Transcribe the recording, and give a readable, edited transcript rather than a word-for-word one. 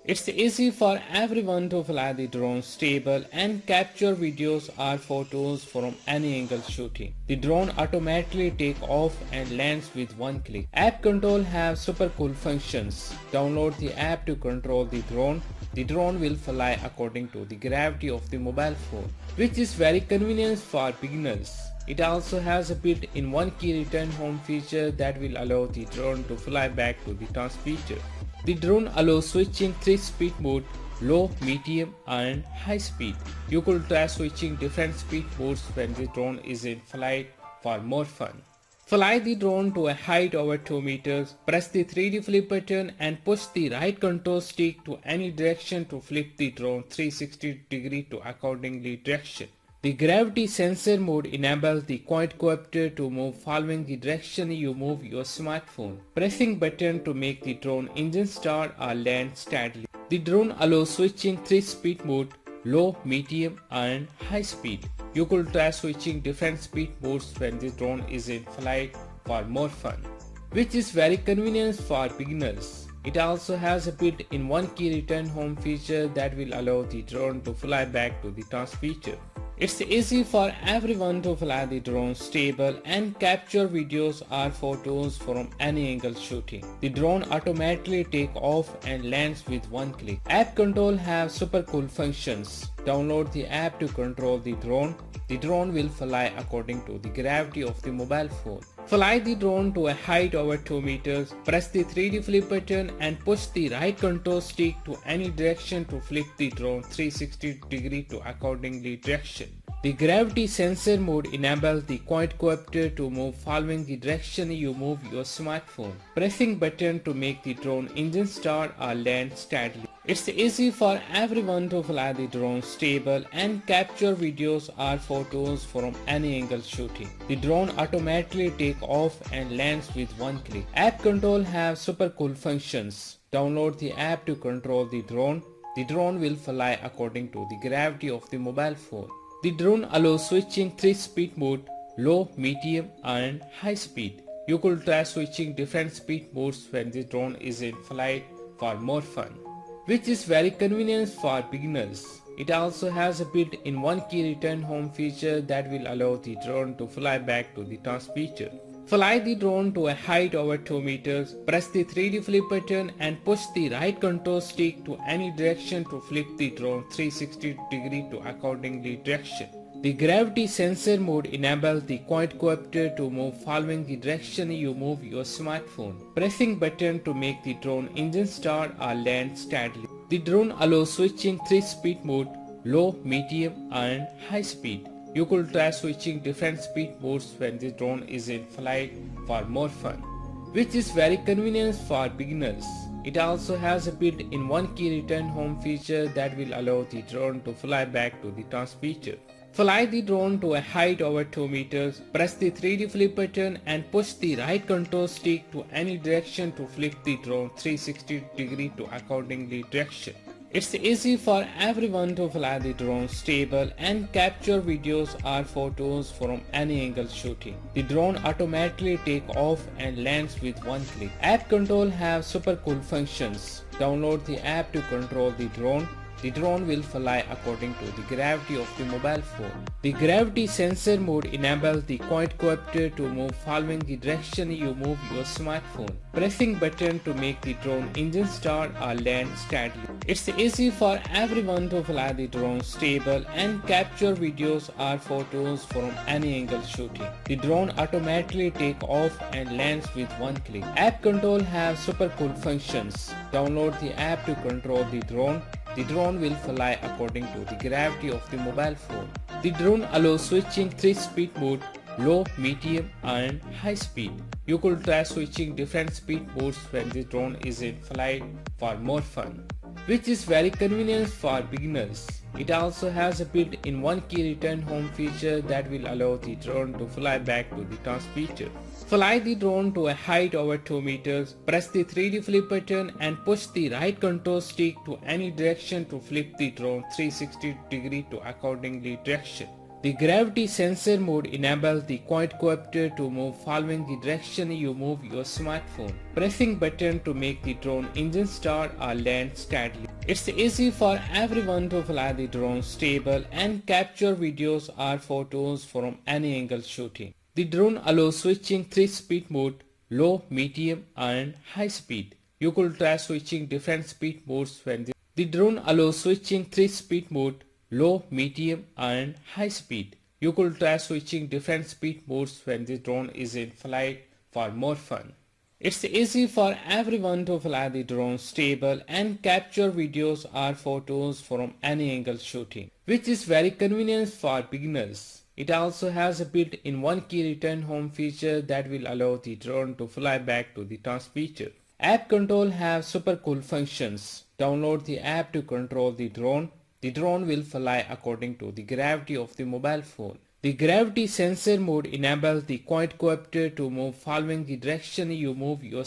It's easy for everyone to fly the drone stable and capture videos or photos from any angle shooting. The drone automatically takes off and lands with one click. App control has super cool functions. Download the app to control the drone. The drone will fly according to the gravity of the mobile phone, which is very convenient for beginners. It also has a built-in one-key return home feature that will allow the drone to fly back to the transmitter. The drone allows switching 3-speed mode, low, medium and high speed. You could try switching different speed modes when the drone is in flight for more fun. Fly the drone to a height over 2 meters, press the 3D flip button and push the right control stick to any direction to flip the drone 360 degrees to accordingly direction. The gravity sensor mode enables the quadcopter to move following the direction you move your smartphone. Pressing button to make the drone engine start or land steadily. The drone allows switching 3-speed mode, low, medium and high speed. You could try switching different speed modes when the drone is in flight for more fun, which is very convenient for beginners. It also has a built-in one-key return home feature that will allow the drone to fly back to the transmitter. It's easy for everyone to fly the drone stable and capture videos or photos from any angle shooting. The drone automatically takes off and lands with one click. App control has super cool functions. Download the app to control the drone. The drone will fly according to the gravity of the mobile phone. Fly the drone to a height over 2 meters, press the 3D flip button and push the right control stick to any direction to flip the drone 360 degrees to accordingly direction. The gravity sensor mode enables the quadcopter to move following the direction you move your smartphone. Pressing button to make the drone engine start or land steadily. It's easy for everyone to fly the drone stable and capture videos or photos from any angle shooting. The drone automatically takes off and lands with one click. App control has super cool functions. Download the app to control the drone. The drone will fly according to the gravity of the mobile phone. The drone allows switching 3-speed mode, low, medium and high speed. You could try switching different speed modes when the drone is in flight for more fun, which is very convenient for beginners. It also has a built-in one-key return home feature that will allow the drone to fly back to the transmitter. Fly the drone to a height over 2 meters, press the 3D flip button and push the right control stick to any direction to flip the drone 360 degrees to accordingly direction. The gravity sensor mode enables the quadcopter to move following the direction you move your smartphone. Pressing button to make the drone engine start or land steadily. The drone allows switching 3-speed mode, low, medium and high speed. You could try switching different speed modes when the drone is in flight for more fun, which is very convenient for beginners. It also has a built-in one-key return home feature that will allow the drone to fly back to the transmitter. Fly the drone to a height over 2 meters, press the 3D flip button and push the right control stick to any direction to flip the drone 360 degrees to accordingly direction. It's easy for everyone to fly the drone stable and capture videos or photos from any angle shooting. The drone automatically takes off and lands with one click. App control has super cool functions. Download the app to control the drone. The drone will fly according to the gravity of the mobile phone. The gravity sensor mode enables the quadcopter to move following the direction you move your smartphone. Pressing button to make the drone engine start or land steadily. It's easy for everyone to fly the drone stable and capture videos or photos from any angle shooting. The drone automatically takes off and lands with one click. App control has super cool functions. Download the app to control the drone. The drone will fly according to the gravity of the mobile phone. The drone allows switching 3-speed mode, low, medium and high speed. You could try switching different speed modes when the drone is in flight for more fun, which is very convenient for beginners. It also has a built-in one-key return home feature that will allow the drone to fly back to the transmitter. Fly the drone to a height over 2 meters, press the 3D flip button and push the right control stick to any direction to flip the drone 360 degrees to accordingly direction. The gravity sensor mode enables the quadcopter to move following the direction you move your smartphone. Pressing button to make the drone engine start or land steadily. It's easy for everyone to fly the drone stable and capture videos or photos from any angle shooting. The drone allows switching 3-speed mode, low, medium and high speed. You could try switching different speed modes when the drone allows switching 3-speed mode, low, medium and high speed. You could try switching different speed modes when the drone is in flight for more fun. It's easy for everyone to fly the drone stable and capture videos or photos from any angle shooting, which is very convenient for beginners. It also has a built-in one-key return home feature that will allow the drone to fly back to the transmitter. App control have super cool functions. Download the app to control the drone. The drone will fly according to the gravity of the mobile phone. The gravity sensor mode enables the quadcopter to move following the direction you move your